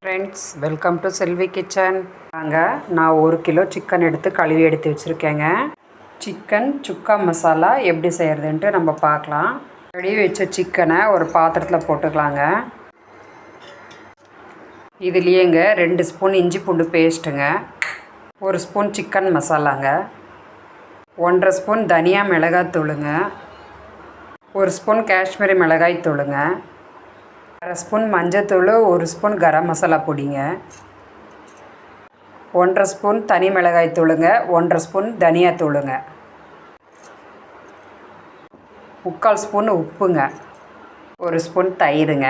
Friends, welcome to Selvi kitchen. நான் 1 kilo chicken எடுத்து கழுவி எடுத்து வச்சுருக்கேங்க. சிக்கன் சுக்கா மசாலா எப்படி செய்கிறதுன்ட்டு நம்ம பார்க்கலாம். கழுவி வச்ச சிக்கனை ஒரு பாத்திரத்தில் போட்டுக்கலாங்க. இதுலேயேங்க 2 ஸ்பூன் இஞ்சி பூண்டு பேஸ்ட்டுங்க, 1 ஸ்பூன் சிக்கன் மசாலாங்க, 1.5 ஸ்பூன் தனியா மிளகாய் தூளுங்க, 1 ஸ்பூன் காஷ்மீரி மிளகாய் தூளுங்க, 1/2 ஸ்பூன் மஞ்சத்தூள், 1 ஸ்பூன் கரம் மசாலா பொடிங்க, 1.5 ஸ்பூன் தனி மிளகாய் தூளுங்க, 1.5 ஸ்பூன் தனியா தூளுங்க, 3/4 ஸ்பூன் உப்புங்க, 1 ஸ்பூன் தயிருங்க.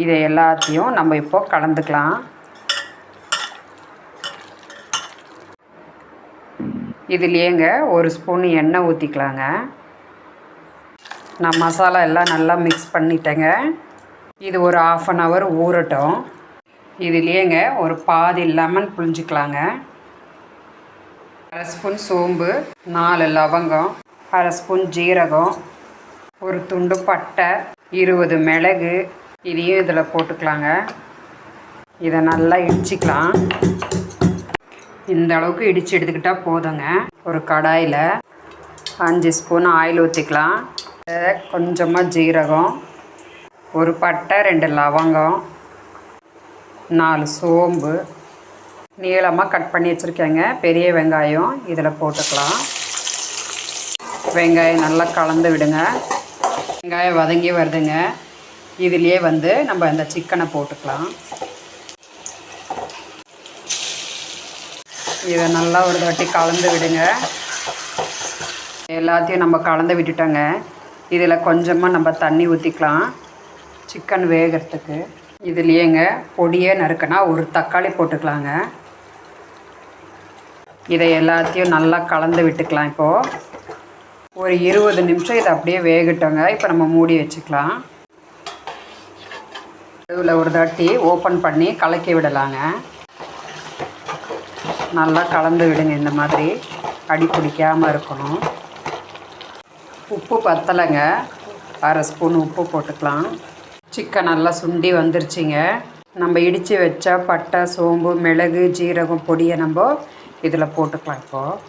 இதை எல்லாத்தையும் நம்ம இப்போ கலந்துக்கலாம். இதுலேயேங்க 1 ஸ்பூன் எண்ணெய் ஊற்றிக்கலாங்க. நான் மசாலா எல்லாம் நல்லா மிக்ஸ் பண்ணிட்டேங்க. இது ஒரு 1/2 hour ஊறட்டும். இதுலேயேங்க ஒரு பாதி லெமன் புழிஞ்சிக்கலாங்க. 1/2 ஸ்பூன் சோம்பு, 4 லவங்கம், 1/2 ஸ்பூன் ஜீரகம், ஒரு துண்டு பட்டை, 20 மிளகு, இதையும் இதில் போட்டுக்கலாங்க. இதை நல்லா இடிச்சிக்கலாம். இந்த அளவுக்கு இடித்து எடுத்துக்கிட்டால் போதுங்க. ஒரு கடாயில் 5 ஸ்பூன் ஆயில் ஊற்றிக்கலாம். கொஞ்சமாக ஜீரகம், ஒரு பட்டை, 2 லவங்கம், 4 சோம்பு, நீளமாக கட் பண்ணி வச்சுருக்கேங்க பெரிய வெங்காயம் இதில் போட்டுக்கலாம். வெங்காயம் நல்லா கலந்து விடுங்க. வெங்காயம் வதங்கி வருதுங்க. இதுலேயே நம்ம இந்த சிக்கனை போட்டுக்கலாம். இதை நல்லா ஒரு வாட்டி கலந்து விடுங்க. எல்லாத்தையும் நம்ம கலந்து விட்டுட்டோங்க. இதில் கொஞ்சமாக நம்ம தண்ணி ஊற்றிக்கலாம் சிக்கன் வேகிறதுக்கு. இதுலேயேங்க பொடியே நறுக்கினா ஒரு தக்காளி போட்டுக்கலாங்க. இதை எல்லாத்தையும் நல்லா கலந்து விட்டுக்கலாம். இப்போது ஒரு 20 நிமிஷம் இதை அப்படியே வேகட்டோங்க. இப்போ நம்ம மூடி வச்சுக்கலாம். இதில் ஒரு தாட்டி ஓப்பன் பண்ணி கலக்கி விடலாங்க. நல்லா கலந்து விடுங்க. இந்த மாதிரி அடி பிடிக்காமல் இருக்கணும். உப்பு பத்தலைங்க, 1/2 ஸ்பூன் உப்பு போட்டுக்கலாம். சிக்கன் நல்லா சுண்டி வந்துருச்சுங்க. நம்ம இடித்து வச்ச பட்டை, சோம்பு, மிளகு, ஜீரகம் பொடியை நம்ம இதில் போட்டுக்கலாம். இப்போது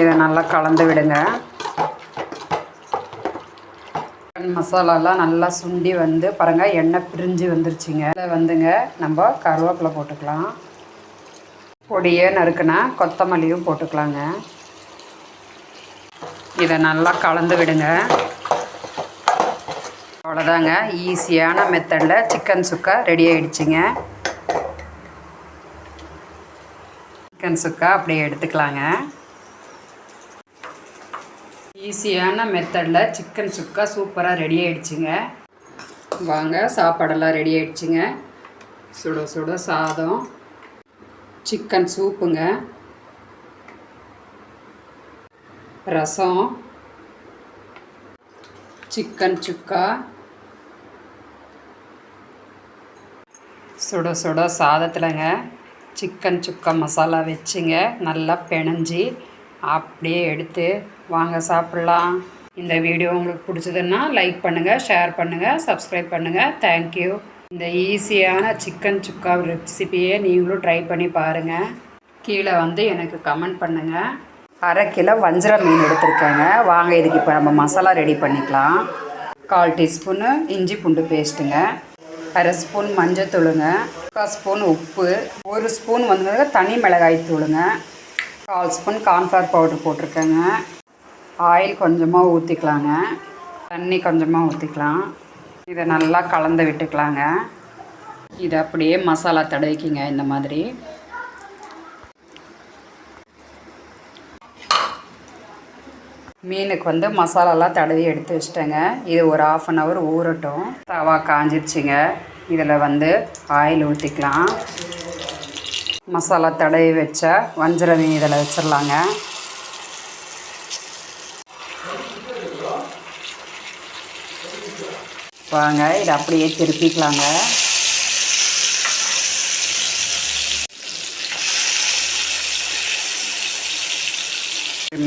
இதை நல்லா கலந்து விடுங்க. சிக்கன் மசாலாலாம் நல்லா சுண்டி பாருங்கள், எண்ணெய் பிரிஞ்சு வந்துருச்சுங்க. இதில் நம்ம கருவேப்பிலை போட்டுக்கலாம். பொடியே நறுக்குனா கொத்தமல்லியும் போட்டுக்கலாங்க. இதை நல்லா கலந்து விடுங்க. அவ்வளோதாங்க, ஈஸியான மெத்தடில் சிக்கன் சுக்கா ரெடி ஆகிடுச்சிங்க. சிக்கன் சுக்கா அப்படியே எடுத்துக்கலாங்க. ஈஸியான மெத்தடில் சிக்கன் சுக்கா சூப்பராக ரெடி ஆகிடுச்சிங்க. வாங்க, சாப்பாடெல்லாம் ரெடி ஆகிடுச்சிங்க. சுட சுட சாதம், சிக்கன் சூப்புங்க, ரசம், சிக்கன் சுக்கா, சுட சுட சாதத்தில்ங்க சிக்கன் சுக்கா மசாலா வச்சுங்க நல்லா பிணைஞ்சி அப்படியே எடுத்து வாங்க சாப்பிட்லாம். இந்த வீடியோ உங்களுக்கு பிடிச்சதுன்னா லைக் பண்ணுங்கள், ஷேர் பண்ணுங்கள், சப்ஸ்கிரைப் பண்ணுங்கள். தேங்க்யூ. இந்த ஈஸியான சிக்கன் சுக்கா ரெசிபியை நீங்களும் ட்ரை பண்ணி பாருங்கள். கீழே எனக்கு கமெண்ட் பண்ணுங்கள். 1/2 கிலோ வஞ்சர மீன் எடுத்துருக்கேங்க. வாங்க, இதுக்கு இப்போ நம்ம மசாலா ரெடி பண்ணிக்கலாம். 1/4 டீஸ்பூனு இஞ்சி பூண்டு பேஸ்ட்டுங்க, 1/2 ஸ்பூன் மஞ்சத்தூளுங்க, 1/4 ஸ்பூன் உப்பு, 1 ஸ்பூன் தனி மிளகாய் தூளுங்க, 1/4 ஸ்பூன் கார்ன்ஃப்ளவர் பவுடர் போட்டிருக்கேங்க. ஆயில் கொஞ்சமாக ஊற்றிக்கலாங்க. தண்ணி கொஞ்சமாக ஊற்றிக்கலாம். இதை நல்லா கலந்து விட்டுக்கலாங்க. இதை அப்படியே மசாலா தடவிக்கிங்க. இந்த மாதிரி மீனுக்கு மசாலாலாம் தடவி எடுத்து வச்சிட்டேங்க. இது ஒரு 1/2 hour ஊறட்டும். தவா காஞ்சிருச்சுங்க. இதில் ஆயில் ஊற்றிக்கலாம். மசாலா தடவி வச்ச வஞ்சர மீன் இதில் வச்சிடலாங்க. வாங்க, இதை அப்படியே திருப்பிக்கலாங்க.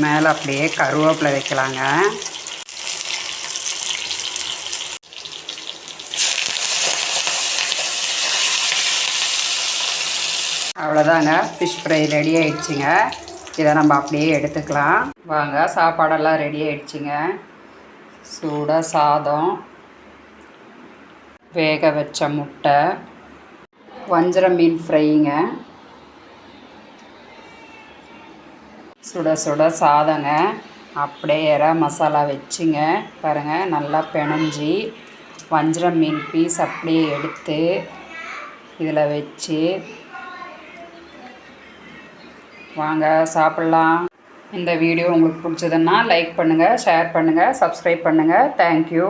மேலே அப்படியே கருவேப்பிலை வைக்கலாங்க. அவ்வளோதாங்க, ஃபிஷ் ஃப்ரை ரெடி ஆயிடுச்சுங்க. இதை நம்ம அப்படியே எடுத்துக்கலாம். வாங்க, சாப்பாடெல்லாம் ரெடி ஆயிடுச்சுங்க. சூடாக சாதம், வேக வச்ச முட்டை, வஞ்சர மீன் ஃப்ரைங்க, சுட சுட சாதங்க, அப்படியே எறா மசாலா வச்சுங்க பாருங்கள். நல்லா பிணைஞ்சி வஞ்சர மீன் பீஸ் அப்படியே எடுத்து இதில் வச்சு வாங்க சாப்பிட்லாம். இந்த வீடியோ உங்களுக்கு பிடிச்சதுன்னா லைக் பண்ணுங்கள், ஷேர் பண்ணுங்கள், சப்ஸ்கிரைப் பண்ணுங்கள். தேங்க்யூ.